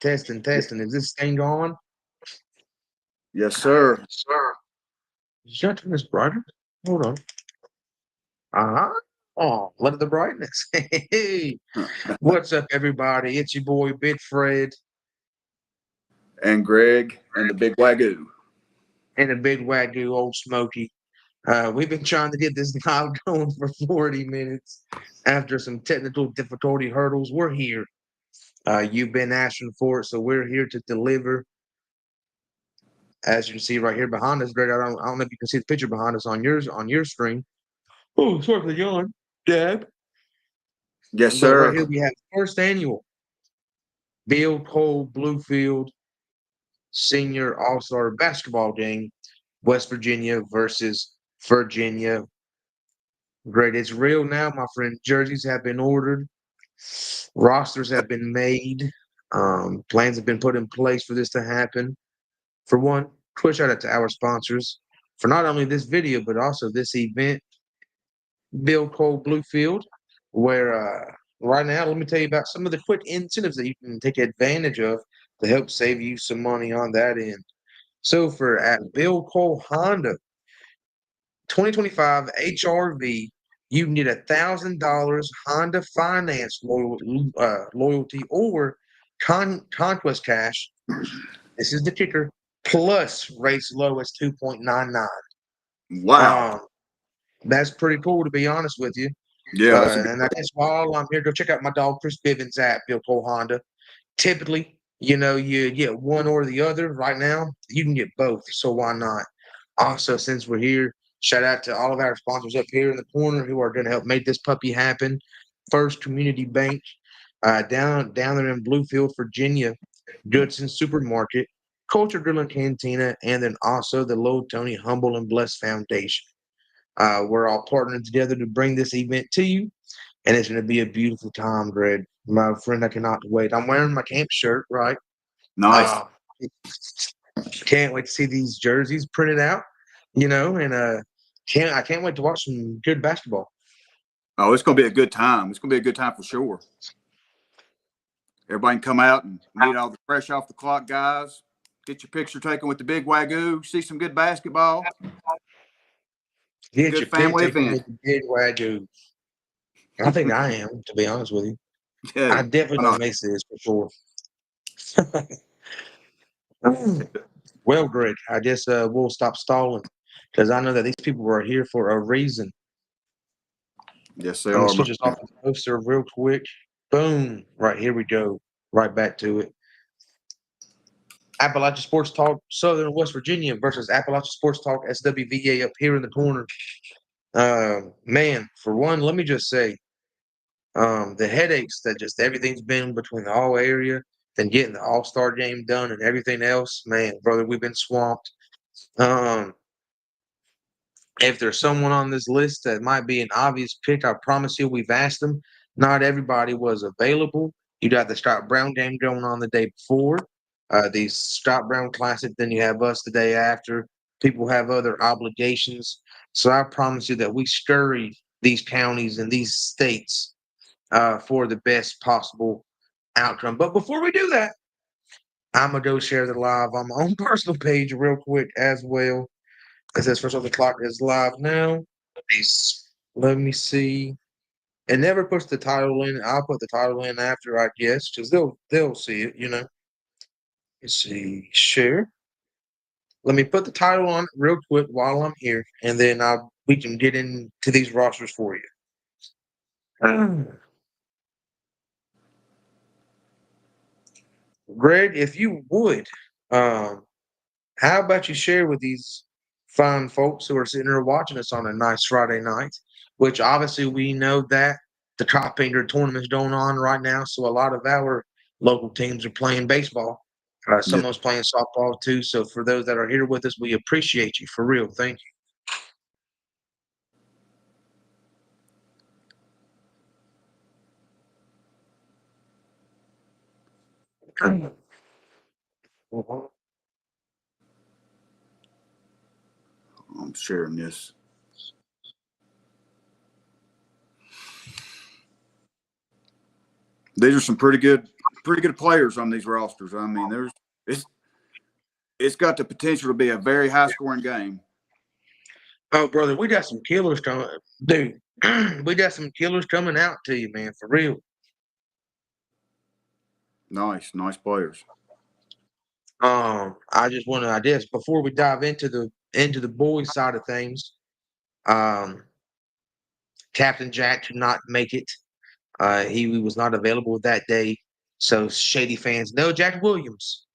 Testing, testing. Is this thing on? Yes, sir. Sir. Did you turn this brighter? Hold on. Uh-huh. Oh, look at the brightness. Hey, what's up, everybody? It's your boy, Big Fred, And Greg and the Big Wagyu. and the big wagyu, Old Smoky. We've been trying to get this live going for 40 minutes. After some technical difficulty hurdles, we're here. You've been asking for it, so we're here to deliver. As you can see right here behind us, Greg, I don't know if you can see the picture behind us on your screen. Oh, sorry for the yawn, Dad. Yes, But right sir. here we have first annual Bill Cole Bluefield Senior All-Star Basketball Game, West Virginia versus Virginia. Great, it's real now, my friend. Jerseys have been ordered, rosters have been made, plans have been put in place for this to happen. For one, quick shout out to our sponsors for not only this video but also this event, Bill Cole Bluefield, where right now, let me tell you about some of the quick incentives that you can take advantage of to help save you some money on that end. So for at Bill Cole Honda 2025 HRV, you can get $1,000 Honda Finance loyalty or Conquest Cash. This is the kicker. Plus rates low as 2.99. Wow. That's pretty cool, to be honest with you. Yeah, that's a good. And I guess while I'm here, go check out my dog Chris Bivens at Bill Cole Honda. Typically, you get one or the other. Right now, you can get both. So why not? Also, since we're here, shout out to all of our sponsors up here in the corner who are going to help make this puppy happen. First Community Bank, down there in Bluefield, Virginia, Goodson Supermarket, Culture Grill and Cantina, and then also the Low Tony Humble and Blessed Foundation. We're all partnering together to bring this event to you, and it's going to be a beautiful time, Greg. My friend, I cannot wait. I'm wearing my camp shirt, right? Nice. Uh, can't wait to see these jerseys printed out, and I can't wait to watch some good basketball. Oh, it's gonna be a good time. It's gonna be a good time for sure. Everybody can come out and meet all the fresh off the clock guys. Get your picture taken with the Big Wagyu. See some good basketball. Get Good your pick family taken event. with the big wagyu. I think I am, to be honest with you. I Hey, definitely why don't not? miss this for sure. Well, Greg, I guess we'll stop stalling because I know that these people are here for a reason. Yes, they I'm gonna are, my switch this off friend. the poster real quick. Boom! Right here we go. Right back to it. Appalachia Sports Talk Southern West Virginia versus Appalachia Sports Talk SWVA up here in the corner. Man, for one, let me just say, the headaches that just everything's been between the all area, then getting the All-Star game done and everything else, man, brother, we've been swamped. Um, if there's someone on this list that might be an obvious pick, I promise you, we've asked them. Not everybody was available. You got the Scott Brown game going on the day before, the Scott Brown Classic. Then you have us the day after. People have other obligations. So I promise you that we scurried these counties and these states for the best possible outcome. But before we do that, I'm going to go share the live on my own personal page real quick as well. It says first off, the clock is live now. Let me see. It never puts the title in. I'll put the title in after, I guess, because they'll see it. Let's see. Share. Let me put the title on it real quick while I'm here, and then we can get into these rosters for you. Greg, if you would, um, how about you share with these fine folks who are sitting here watching us on a nice Friday night, which obviously we know that the top painter tournament's going on right now. So a lot of our local teams are playing baseball. Some Yes. of us playing softball too. So for those that are here with us, we appreciate you for real. Thank you. Mhm. I'm sharing this. These are some pretty good pretty good players on these rosters. I mean, it's got the potential to be a very high scoring game. Oh, brother, we got some killers coming, dude. We got some killers coming out to you, man, for real. Nice players. I just want to, I guess, before we dive into the boys side of things, Captain Jack could not make it. He was not available that day. So Shady fans, no Jack Williams.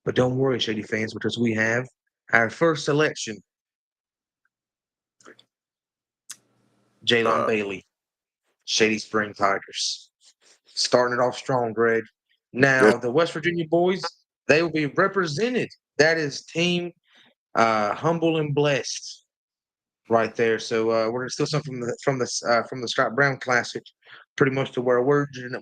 But don't worry, Shady fans, because we have our first selection. Jalen Bailey, Shady Spring Tigers. Starting it off strong, Greg. Now, the West Virginia boys, they will be represented. That is team Humble and Blessed right there. So we're going to steal something from the Scott Brown Classic, pretty much to where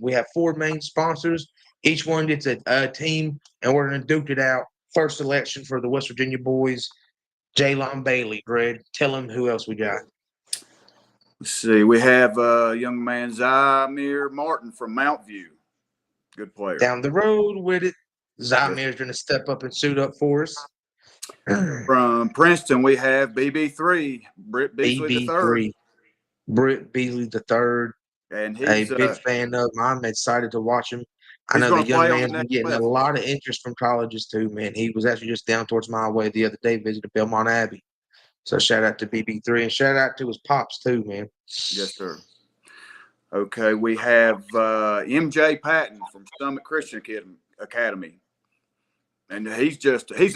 we have 4 main sponsors. Each one gets a team, and we're going to duke it out. First selection for the West Virginia boys, Jalen Bailey. Greg, tell them who else we got. Let's see. We have young man Zamir Martin from Mount View. Good player. Down the road with it. Zamir's going to step up and suit up for us. From Princeton, we have BB3, Britt Beasley III. Britt Beasley III. And he's a big fan of him. I'm excited to watch him. I know the young man's been getting a lot of interest from colleges too, man. He was actually just down towards my way the other day, visited Belmont Abbey. So shout out to BB3 and shout out to his pops too, man. Yes, sir. Okay, we have MJ Patton from Summit Christian Academy. And he's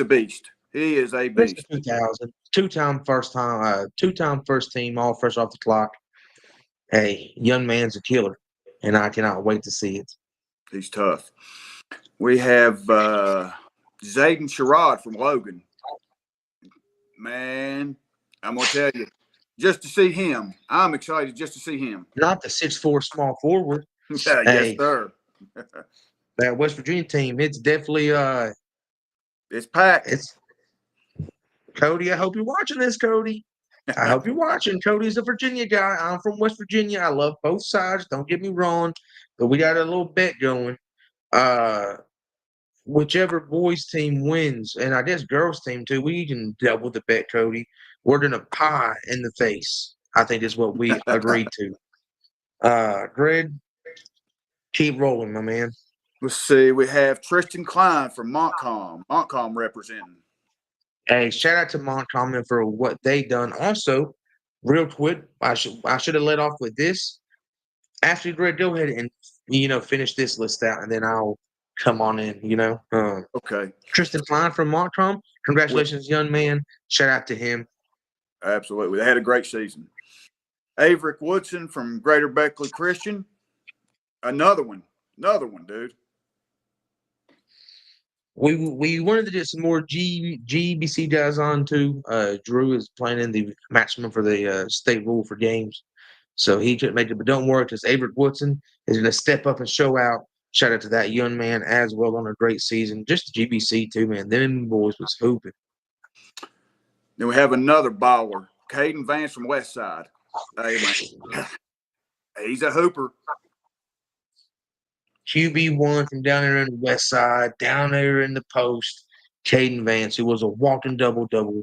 a beast. He is a beast. 2000, two-time first team, all fresh off the clock. Hey, young man's a killer, and I cannot wait to see it. He's tough. We have Zayden Sherrod from Logan. Man, I'm going to tell you, just to see him, I'm excited just to see him. Not the 6'4" small forward. Yes, sir. That West Virginia team, it's definitely it's packed. It's Cody. I hope you're watching this, Cody. I hope you're watching. Cody's a Virginia guy. I'm from West Virginia. I love both sides. Don't get me wrong, but we got a little bet going. Whichever boys team wins, and I guess girls team too, we can double the bet, Cody. We're gonna pie in the face. I think is what we agreed to. Greg, keep rolling, my man. Let's see. We have Tristan Klein from Montcalm. Montcalm representing. Hey, shout out to Montcalm for what they done. Also, real quick, I should have led off with this. After Greg, go ahead and finish this list out, and then I'll come on in. Okay. Tristan Klein from Montcalm. Congratulations, young man. Shout out to him. Absolutely, they had a great season. Averick Woodson from Greater Beckley Christian. Another one, dude. We wanted to get some more GBC guys on too. Drew is playing in the maximum for the state rule for games, so he couldn't make it. But don't worry, because Averick Woodson is going to step up and show out. Shout out to that young man as well on a great season. Just the GBC too, man. Them boys was hooping. Then we have another baller, Caden Vance from Westside. Hey, man. He's a hooper. QB1 from down there in the West Side, down there in the post. Caden Vance, who was a walking double-double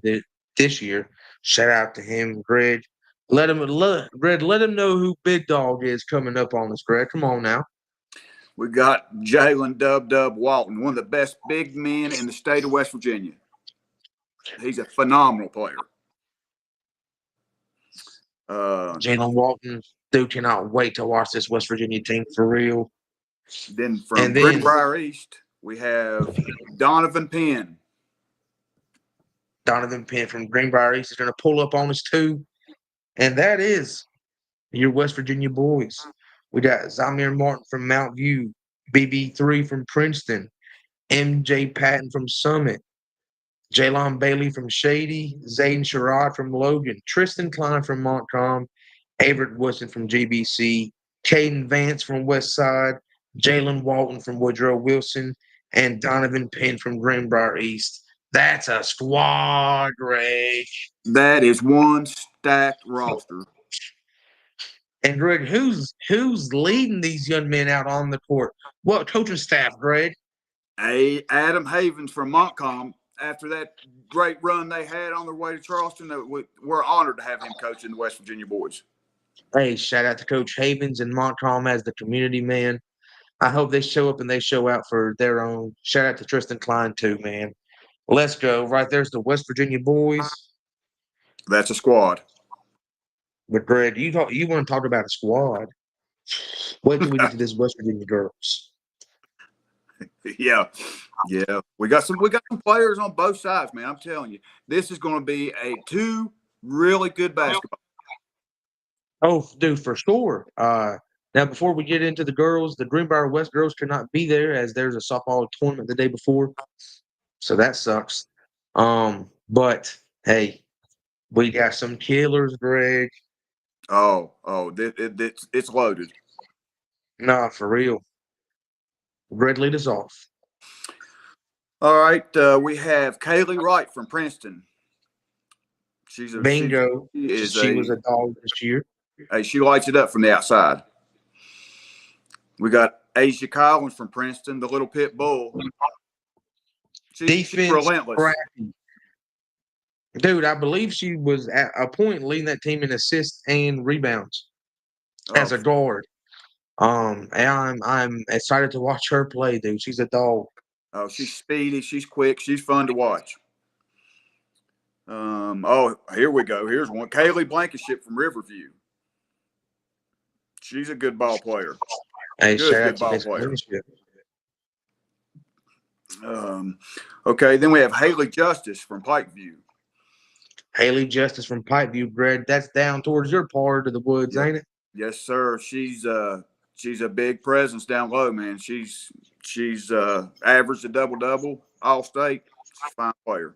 this year. Shout out to him, Greg. Let him know who Big Dog is coming up on us, Greg. Come on now. We got Jalen Dub Walton, one of the best big men in the state of West Virginia. He's a phenomenal player. Jalen Walton, dude, cannot wait to watch this West Virginia team for real. Then from Greenbrier East, we have Donovan Penn. Donovan Penn from Greenbrier East is going to pull up on us too. And that is your West Virginia boys. We got Zamir Martin from Mount View, BB3 from Princeton, MJ Patton from Summit, Jalen Bailey from Shady, Zayden Sherrod from Logan, Tristan Klein from Montcalm, Averick Woodson from GBC, Caden Vance from Westside, Jalen Walton from Woodrow Wilson, and Donovan Penn from Greenbrier East. That's a squad, Greg. That is one stacked roster. And Greg, who's leading these young men out on the court? What coaching staff, Greg? Adam Havens from Montcalm. After that great run they had on their way to Charleston, we're honored to have him coaching the West Virginia boys. Hey, shout out to Coach Havens and Montcalm as the community man. I hope they show up and they show out for their own. Shout out to Tristan Klein too, man. Let's go. Right there's the West Virginia boys. That's a squad. But Greg, you want to talk about a squad? Wait till we get to this West Virginia girls. Yeah. We got some players on both sides, man. I'm telling you, this is going to be two really good basketball. Oh, dude, for sure. Now, before we get into the girls, the Greenbrier West girls could not be there as there's a softball tournament the day before, so that sucks. But hey, we got some killers, Greg. It's loaded. Nah, for real. Greg, lead us off. All right, we have Kaylee Wright from Princeton. Bingo. She was a dog this year. Hey, she lights it up from the outside. We got Asia Collins from Princeton, the little pit bull. She's relentless. Crafty. Dude, I believe she was at a point leading that team in assists and rebounds as a guard. And I'm excited to watch her play, dude. She's a dog. Oh, she's speedy. She's quick. She's fun to watch. Here we go. Here's one. Kaylee Blankenship from Riverview. She's a good ball player. Hey, good ball player. Okay, then we have Haley Justice from Pikeview. Haley Justice from Pikeview, Greg. That's down towards your part of the woods, ain't it? Yes, sir. She's a big presence down low, man. She's averaged a double-double, all-state. She's a fine player.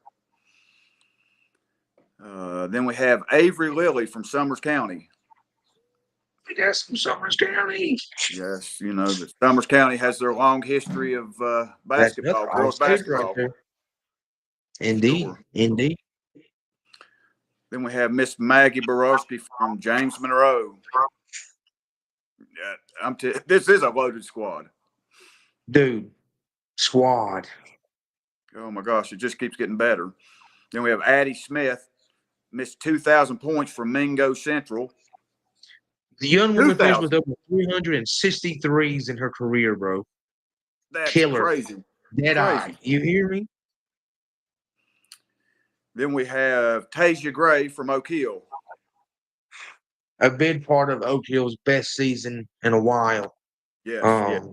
Then we have Avery Lilly from Summers County. We got some Summers County. Yes, the Summers County has their long history of basketball, girls basketball. Right, indeed, sure. Indeed. Then we have Miss Maggie Borowski from James Monroe. This is a loaded squad. Dude, squad. Oh, my gosh, it just keeps getting better. Then we have Addie Smith, missed 2,000 points from Mingo Central. The young woman finished with over 363s in her career, bro. That's killer. Crazy. Dead eye. You hear me? Then we have Tasia Gray from Oak Hill. A big part of Oak Hill's best season in a while. Yes.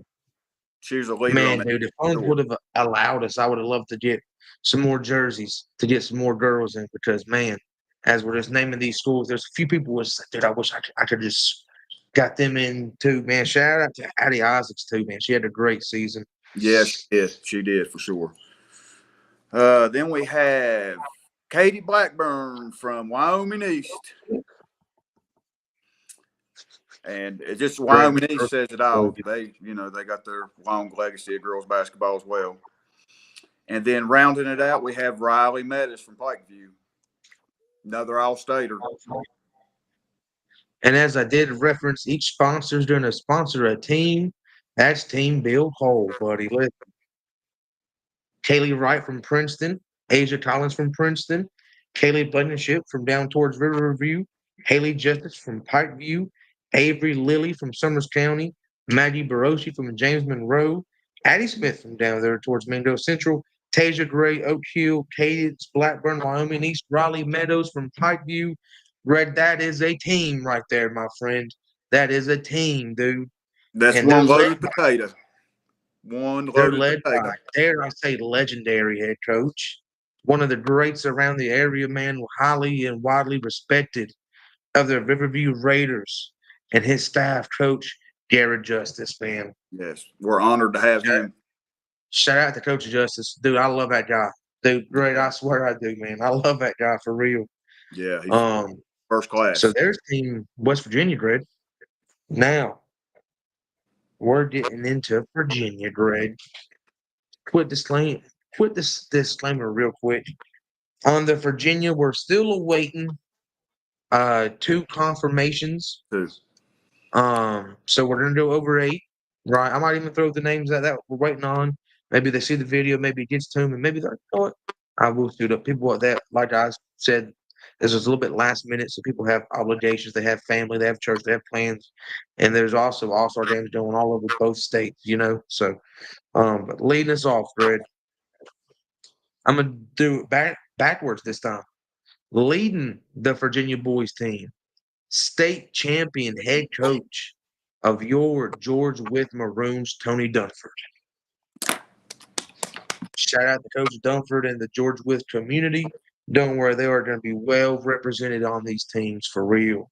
She was a leader. Man, dude, if Owens would have allowed us, I would have loved to get some more jerseys to get some more girls in because, man, as we're just naming these schools, there's a few people who say, dude, I wish I could just got them in too, man. Shout out to Addie Isaacs too, man. She had a great season. Yes, she did for sure. Then we have Katie Blackburn from Wyoming East. And it just Wyoming East says it all. They got their long legacy of girls basketball as well. And then rounding it out, we have Riley Metis from Pikeview, another All-Stater. And as I did reference, each sponsor's going to sponsor a team. That's Team Bill Cole, buddy. Listen. Kaylee Wright from Princeton, Asia Collins from Princeton, Kaylee Blankenship from down towards Riverview, Haley Justice from Pikeview, Avery Lilly from Summers County, Maggie Borowski from James Monroe, Addie Smith from down there towards Mingo Central, Tasia Gray, Oak Hill, Cadence, Blackburn, Wyoming East, Raleigh Meadows from Pikeview. Red, that is a team right there, my friend. That is a team, dude. That's one loaded potato. One loaded potato. By, dare I say, legendary head coach. One of the greats around the area, man, highly and widely respected of the Riverview Raiders and his staff, Coach Garrett Justice, man. Yes, we're honored to have him. Shout out to Coach Justice. Dude, I love that guy. Dude, great. I swear I do, man. I love that guy for real. Yeah, he's first class. So there's Team West Virginia, Greg. Now, we're getting into Virginia, Greg. Quit this disclaimer real quick. On the Virginia, we're still awaiting 2 confirmations So we're gonna do over 8, right? I might even throw the names that we're waiting on. Maybe they see the video, maybe it gets to them, and maybe they're like, you know what? I will suit up. People that, like I said, this is a little bit last minute, so people have obligations, they have family, they have church, they have plans, and there's also all-star games going all over both states, So, but leading us off, Greg, I'm gonna do it backwards this time. Leading the Virginia boys team, state champion head coach of your George Wythe Maroons, Tony Dunford. Shout out to Coach Dunford and the George Wythe community. Don't worry, they are going to be well represented on these teams for real.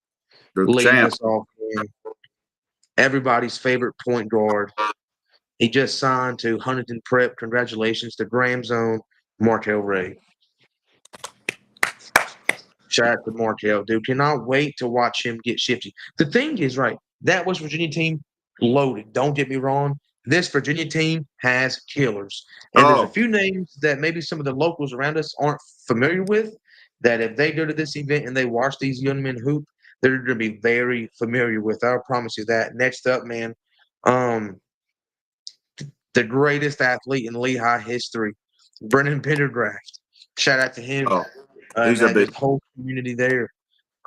They're the Leading champ. us off, man. Everybody's favorite point guard. He just signed to Huntington Prep. Congratulations to Graham's own Markel Ray. Shout out to Markel, dude. Cannot wait to watch him get shifty. The thing is, right, that West Virginia team loaded. Don't get me wrong. This Virginia team has killers. And there's a few names that maybe some of the locals around us aren't familiar with, that if they go to this event and they watch these young men hoop, they're going to be very familiar with. I'll promise you that. Next up, man, the greatest athlete in Lehigh history, Brennan Pendergraft. Shout out to him He's and the whole community there.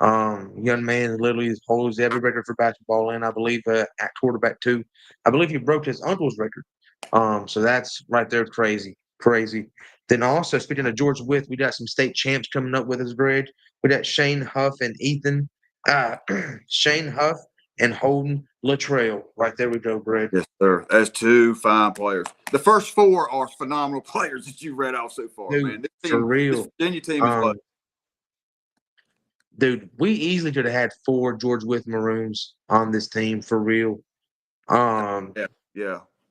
Young man literally holds every record for basketball, and I believe at quarterback too. I believe he broke his uncle's record. So that's right there crazy, crazy. Then also speaking of George Wythe, we got some state champs coming up with us, Greg. We got Shane Huff and Ethan, Shane Huff and Holden Latrell. Right there we go, Greg. Yes, sir. That's 2 fine players. The first 4 are phenomenal players that you read out so far, Dude, man. for real. This Virginia team is loaded. Dude, we easily could have had 4 George Wythe Maroons on this team for real. Yeah.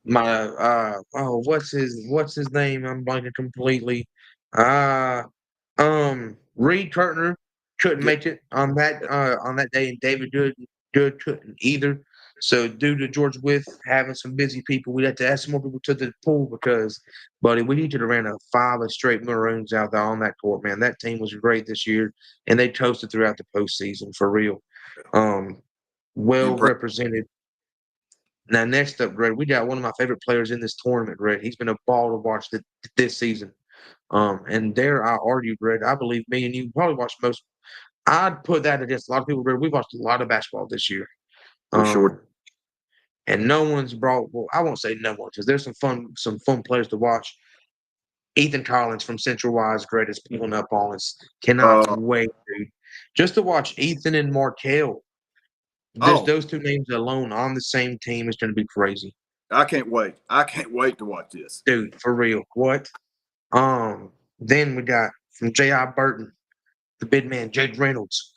What's his name? I'm blanking completely. Reed Kirtner couldn't make it on that day, and David Good couldn't either. So due to George Wythe having some busy people, we had to add some more people to the pool because, buddy, we need to have ran a 5 straight Maroons out there on that court, man. That team was great this year, and they toasted throughout the postseason for real. Well represented. Now, next up, Greg, we got one of my favorite players in this tournament, Greg. He's been a ball to watch this season. And dare I argue, Greg, I believe me and you probably watched most. I'd put that against a lot of people, Greg. We've watched a lot of basketball this year. For sure. And no one's brought, well, I won't say no one, because there's some fun players to watch. Ethan Collins from Central Wise, Greg, is pulling up on us. Cannot wait, dude. Just to watch Ethan and Markel. Just those 2 names alone on the same team is going to be crazy. I can't wait. I can't wait to watch this. Dude, for real. What? Then we got from J.I. Burton, the big man, Jake Reynolds.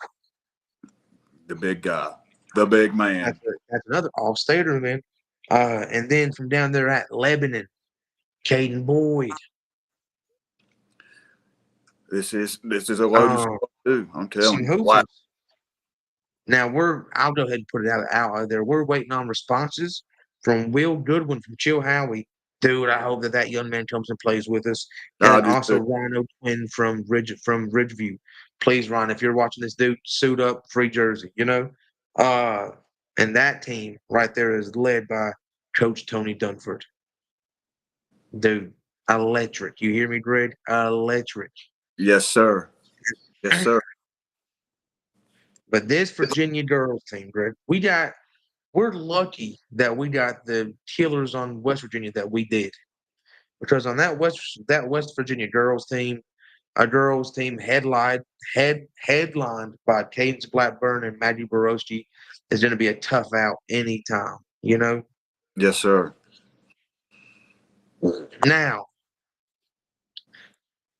The big guy. The big man. That's another all-stater, man. And then from down there at Lebanon, Caden Boyd. This is a loaded squad too. I'm telling you. Wow. Now I'll go ahead and put it out there. We're waiting on responses from Will Goodwin from Chilhowie. Dude, I hope that young man comes and plays with us. And also Rhino Quinn from Ridgeview. Please, Ron, if you're watching this, dude, suit up, free jersey, And that team right there is led by Coach Tony Dunford. Dude, electric. You hear me, Greg? Electric. Yes, sir. Yes, sir. But this Virginia girls team, Greg, we're lucky that we got the killers on West Virginia that we did. Because on that West Virginia girls team, a girls team headlined by Cadence Blackburn and Maggie Borowski is going to be a tough out anytime, Yes, sir. Now,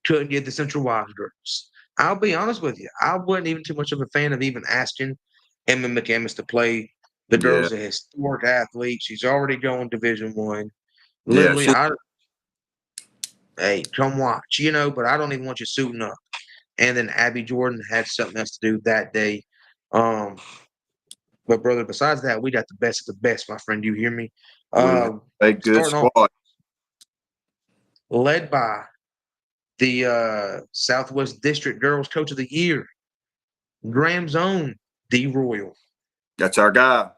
couldn't get the Central Wise girls. I'll be honest with you. I wasn't even too much of a fan of even asking Emma McAmis to play. The girl's a historic athlete. She's already going Division I. Literally, hey, come watch, but I don't even want you suiting up. And then Abby Jordan had something else to do that day. But brother, besides that, we got the best of the best, my friend. You hear me? A good squad. Led by the Southwest District Girls Coach of the Year, Graham's own D. Royal. That's our guy.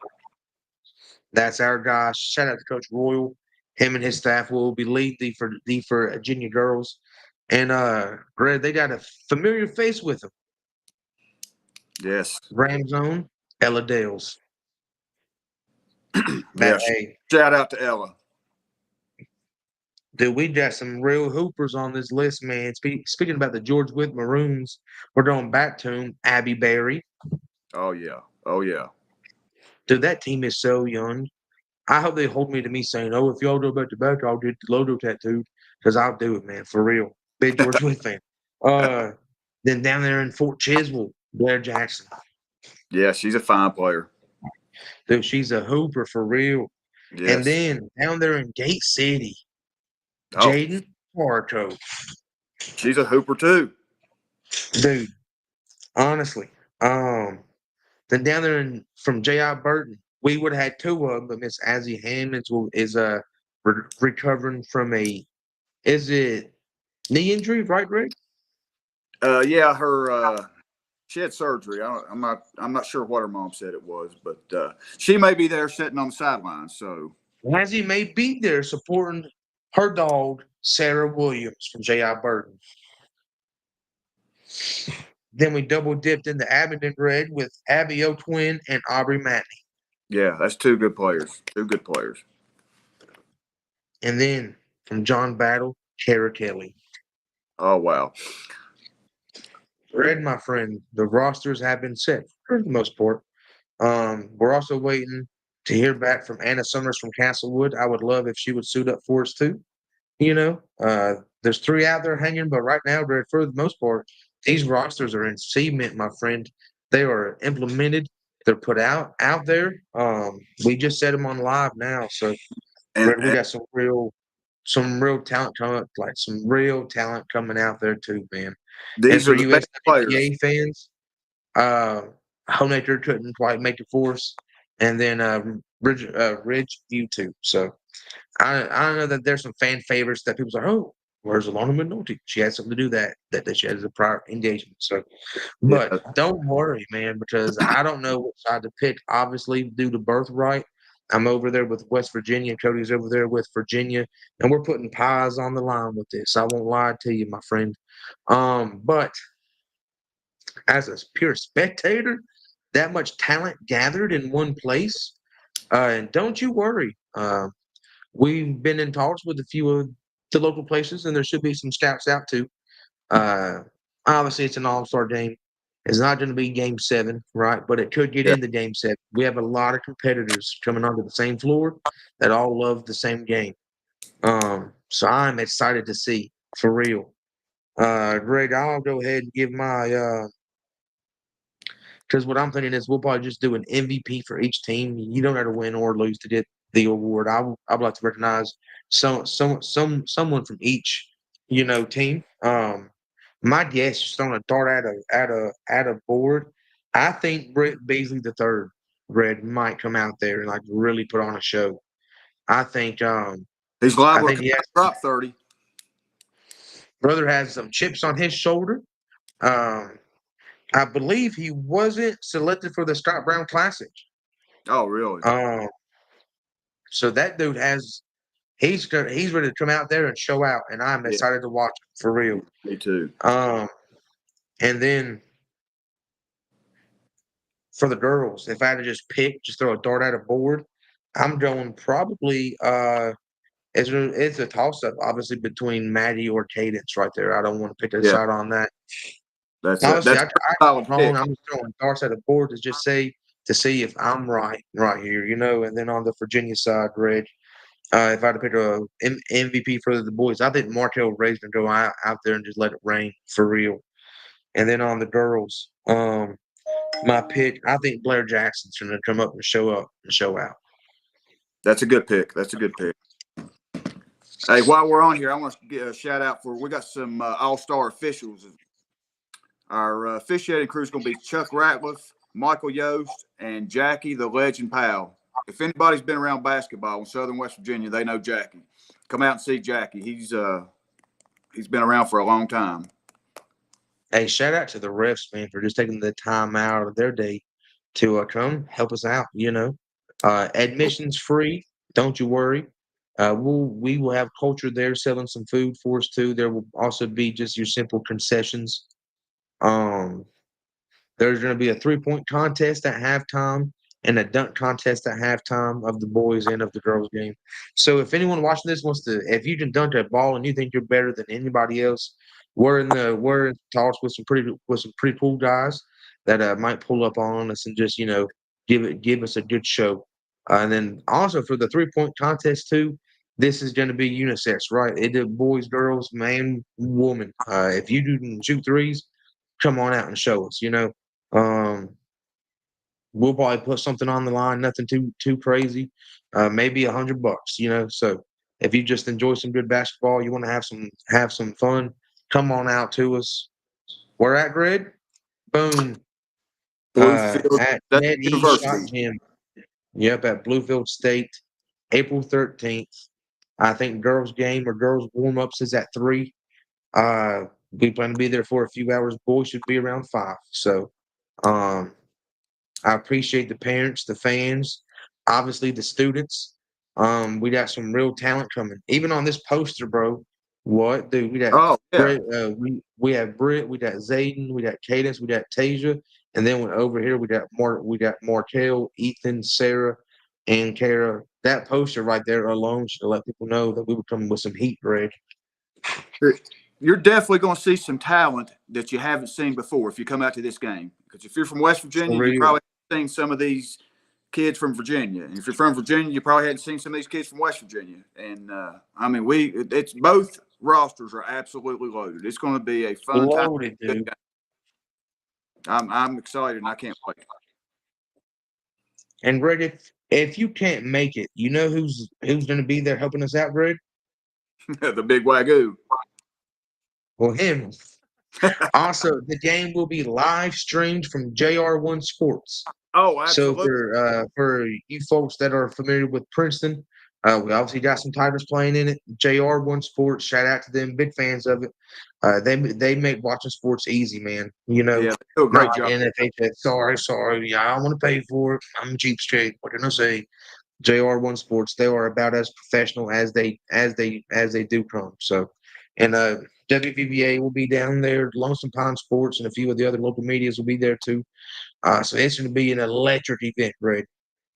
That's our guy. Shout out to Coach Royal. Him and his staff will be lead the Virginia girls. And Greg, they got a familiar face with them. Yes. Rams own Ella Dales. Yeah. Hey, Shout out to Ella. dude, we got some real hoopers on this list, man. Speaking about the George Wythe Maroons, we're going back to them. Abby Berry. Oh yeah. Oh yeah. Dude, that team is so young. I hope they hold me to me saying, "Oh, if y'all go back to back, I'll get the logo tattooed," because I'll do it, man, for real. Big George Wythe fan. Then down there in Fort Chiswell, Blair Jackson. Yeah, she's a fine player. Dude, she's a hooper for real. Yes. And then down there in Gate City, Oh, Jaden Harto. she's a hooper too. Dude, honestly. Then down there from J.I. Burton, we would have had two of them, but Miss Azzy Hammonds is recovering from is it knee injury, right, Greg? Yeah, her she had surgery. I'm not sure what her mom said it was, but she may be there sitting on the sidelines. So Azzy may be there supporting her dog, Sarah Williams from J.I. Burton. Then we double dipped into Abingdon Red with Abby O'Twin and Aubrey Matney. Yeah, that's two good players. Two good players. And then from John Battle, Kara Kelly. Oh wow. Red, my friend, the rosters have been set for the most part. We're also waiting to hear back from Anna Summers from Castlewood. I would love if she would suit up for us too. You know, there's three out there hanging, but right now, for the most part, these rosters are in cement, my friend. They are implemented. They're put out there. We just set them on live now, so And we got some real talent coming, like some real talent coming out there too, man. And these for are the you best players. SWPA fans, Honaker couldn't quite make it for us, and then Ridge U2. So I know that there's some fan favorites that people say, "Oh, where's Alana McNulty? She had something to do that she has a prior engagement." So, Yeah. but don't worry, man, because I don't know what side to pick. Obviously, due to birthright, I'm over there with West Virginia. Cody's over there with Virginia, and we're putting pies on the line with this. I won't lie to you, my friend. But as a pure spectator, that much talent gathered in one place, and don't you worry. We've been in talks with a few of the local places, and there should be some scouts out too. Uh, Obviously, it's an all-star game. It's not going to be Game 7, right? But it could get Yeah. into Game 7. We have a lot of competitors coming onto the same floor that all love the same game. So I'm excited to see, for real. Greg, I'll go ahead and give my because what I'm thinking is we'll probably just do an MVP for each team. You don't have to win or lose to get the award. I'd like to recognize someone from each team. My guess, just throwing a dart at a board, I think Britt Beasley the third, Red, might come out there and like really put on a show. I think He's liable to he has, drop 30. brother has some chips on his shoulder. I believe he wasn't selected for the Scott Brown Classic. Oh, really? So that dude he's ready to come out there and show out, and I'm excited to watch him for real. Me too. And then for the girls, if I had to just throw a dart at a board, I'm going probably it's a toss up, obviously between Maddie or Cadence right there. I don't want to pick a side on that. Honestly, That's I'm just throwing darts at a board to see if I'm right here, And then on the Virginia side, Reg, if I had to pick a MVP for the boys, I think Markel Ray's gonna go out there and just let it rain for real. And then on the girls, my pick, I think Blair Jackson's gonna come up and show out. That's a good pick. Hey, while we're on here, I want to give a shout out we got some all-star officials. Our officiating crew is going to be Chuck Ratliff, Michael Yost, and Jackie the Legend Powell. If anybody's been around basketball in Southern West Virginia, they know Jackie. Come out and see Jackie. He's been around for a long time. Hey, shout out to the refs, man, for just taking the time out of their day to come help us out. Admission's free. Don't you worry. We will have culture there selling some food for us too. There will also be just your simple concessions. Um, there's going to be a 3-point contest at halftime and a dunk contest at halftime of the boys and of the girls game. So if anyone watching this wants to, if you can dunk a ball and you think you're better than anybody else, we're in talks with some pretty cool guys that might pull up on us and just give us a good show. And then also for the 3-point contest too, this is going to be unisex, right? It did boys, girls, man, woman. If you can shoot threes, come on out and show us. Um, we'll probably put something on the line, nothing too crazy, maybe $100. So if you just enjoy some good basketball, you want to have some fun, come on out to us. Where at, Greg? Boom. Bluefield At State Net E Shot University. Gym. Yep, at Bluefield State, April 13th. I think girls game or girls warm ups is at 3. We plan to be there for a few hours. Boys should be around 5. So, um, I appreciate the parents, the fans, obviously the students. We got some real talent coming. Even on this poster, bro. What, dude? We got Oh yeah. Britt, we have Britt, we got Zayden, we got Cadence, we got Tasia, and then over here we got Markel, Ethan, Sarah, and Kara. That poster right there alone should let people know that we were coming with some heat, Greg. You're definitely going to see some talent that you haven't seen before if you come out to this game. Because if you're from West Virginia, you probably haven't seen some of these kids from Virginia. And if you're from Virginia, you probably hadn't seen some of these kids from West Virginia. And I mean, it's both rosters are absolutely loaded. It's going to be a fun Loaded, time. dude. I'm excited and I can't wait. And Greg, if you can't make it, you know who's going to be there helping us out, Greg? The big Wagyu. Well, him. Also, the game will be live streamed from JR1 Sports. Oh, absolutely. So for you folks that are familiar with Princeton, we obviously got some Tigers playing in it. JR1 Sports, shout out to them, big fans of it. They make watching sports easy, man. Yeah, they do a great job. NFH said, sorry, yeah, I want to pay for it. I'm a cheapskate. What can I say? JR1 Sports, they are about as professional as they do come. So, and WVBA will be down there. Lonesome Pine Sports and a few of the other local medias will be there too. So it's going to be an electric event, Greg.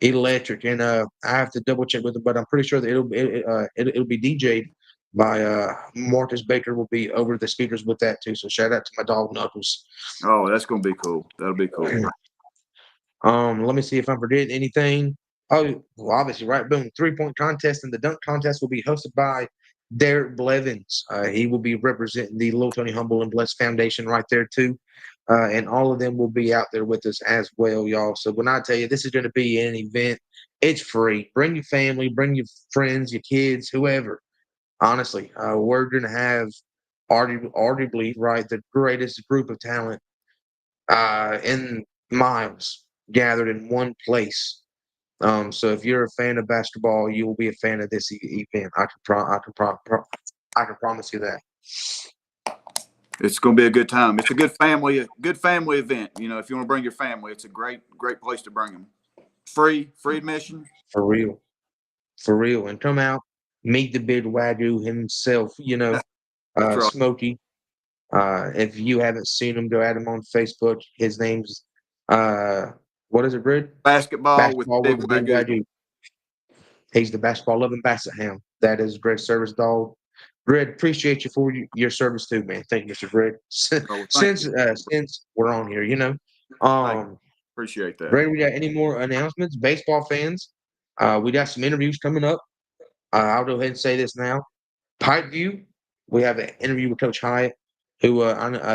Electric, and I have to double check with them, but I'm pretty sure that it'll be DJ'd by Marcus Baker. Will be over the speakers with that too. So shout out to my dog Knuckles. Oh, that's going to be cool. That'll be cool. Let me see if I'm forgetting anything. Oh, well, obviously, right? Boom. 3-point contest and the dunk contest will be hosted by Derek Blevins. He will be representing the Little Tony Humble and Blessed Foundation right there, too. And all of them will be out there with us as well, y'all. So when I tell you this is going to be an event, it's free. Bring your family, bring your friends, your kids, whoever. Honestly, we're going to have arguably, right, the greatest group of talent in miles gathered in one place. So if you're a fan of basketball, you will be a fan of this event. I can promise you that. It's going to be a good time. It's a good family event. You know, if you want to bring your family, it's a great place to bring them. Free admission. For real. And come out, meet the big Wagyu himself. Right. Smokey. If you haven't seen him, go at him on Facebook. His name's what is it, Grid? Basketball with Big Wagyu. He's the basketball loving Basset Hound. That is Greg's service dog. Greg, appreciate you for your service too, man. Thank you, Mr. Greg. Since we're on here, appreciate that. Greg, we got any more announcements? Baseball fans, we got some interviews coming up. I'll go ahead and say this now. Pikeview, we have an interview with Coach Hyatt, who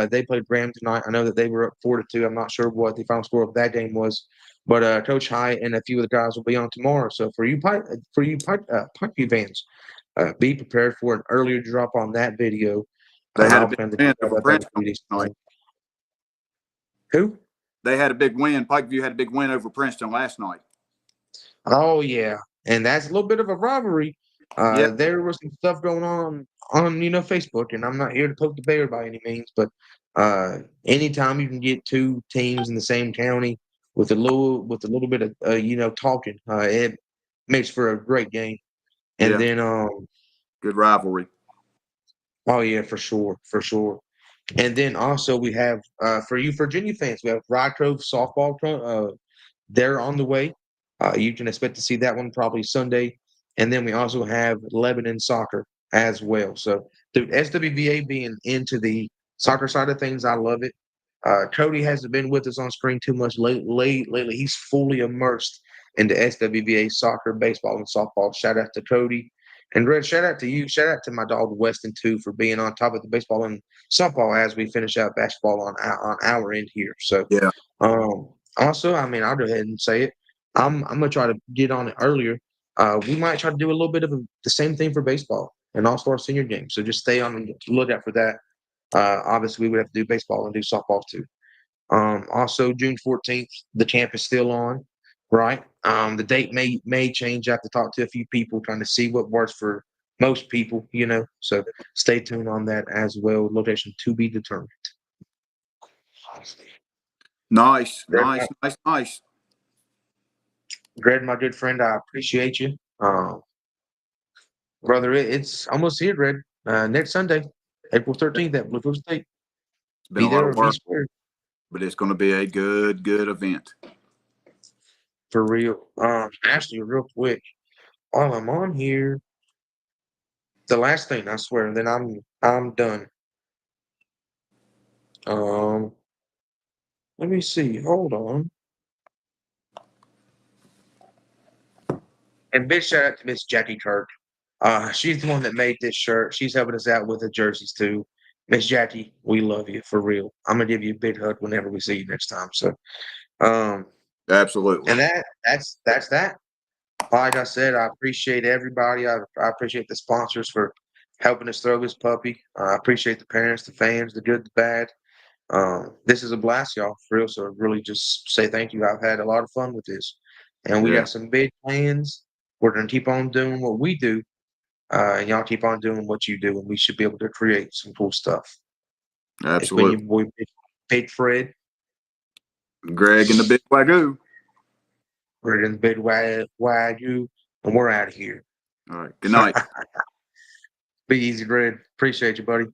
they played Graham tonight. I know that they were up 4-2. I'm not sure what the final score of that game was, but Coach Hyatt and a few of the guys will be on tomorrow. So for you Pikeview fans, be prepared for an earlier drop on that video. They had a big win over Princeton. Who? They had a big win. Pikeview had a big win over Princeton last night. Oh yeah, and that's a little bit of a rivalry. There was some stuff going on Facebook, and I'm not here to poke the bear by any means, but anytime you can get two teams in the same county with a little bit of talking. It makes for a great game. And Yeah, then good rivalry. oh yeah, for sure, for sure. And then also we have for you Virginia fans, we have Rye Grove softball. They're on the way. You can expect to see that one probably Sunday. And then we also have Lebanon soccer as well. So the SWVA being into the soccer side of things, I love it. Cody hasn't been with us on screen too much lately. He's fully immersed into SWVA soccer, baseball, and softball. Shout out to Cody. And Red, shout out to you. Shout out to my dog Weston too for being on top of the baseball and softball as we finish out basketball on our end here. So Yeah, also, I mean, I'll go ahead and say it. I'm gonna try to get on it earlier. We might try to do a little bit of the same thing for baseball and also our senior game. So just stay on the lookout for that. Obviously, we would have to do baseball and do softball too. Also, June 14th, the camp is still on, right? The date may change. I have to talk to a few people trying to see what works for most people, So stay tuned on that as well. Location to be determined. nice, Greg, nice, nice, nice. Greg, my good friend, I appreciate you. Brother, it's almost here, Greg. Next Sunday, April 13th at Bluefield State. It's been Be a lot there of or be work, square. but it's going to be a good event. For real. Ashley, real quick, while I'm on here, the last thing I swear, and then I'm done. Um, let me see. Hold on. And big shout out to Miss Jackie Kirk. She's the one that made this shirt. She's helping us out with the jerseys too. Miss Jackie, we love you for real. I'm gonna give you a big hug whenever we see you next time. So, um, Absolutely. and that's that. Like I said, I appreciate everybody. I appreciate the sponsors for helping us throw this puppy. I appreciate the parents, the fans, the good, the bad. This is a blast, y'all, for real. So really just say thank you. I've had a lot of fun with this. And we Yeah, got some big plans. We're gonna keep on doing what we do. And y'all keep on doing what you do, and we should be able to create some cool stuff. It's been your absolutely. boy Big Fred. Greg and the Big Wagyu. We're in the big wagyu, and we're out of here. All right. Good night. Be easy, Fred. Appreciate you, buddy.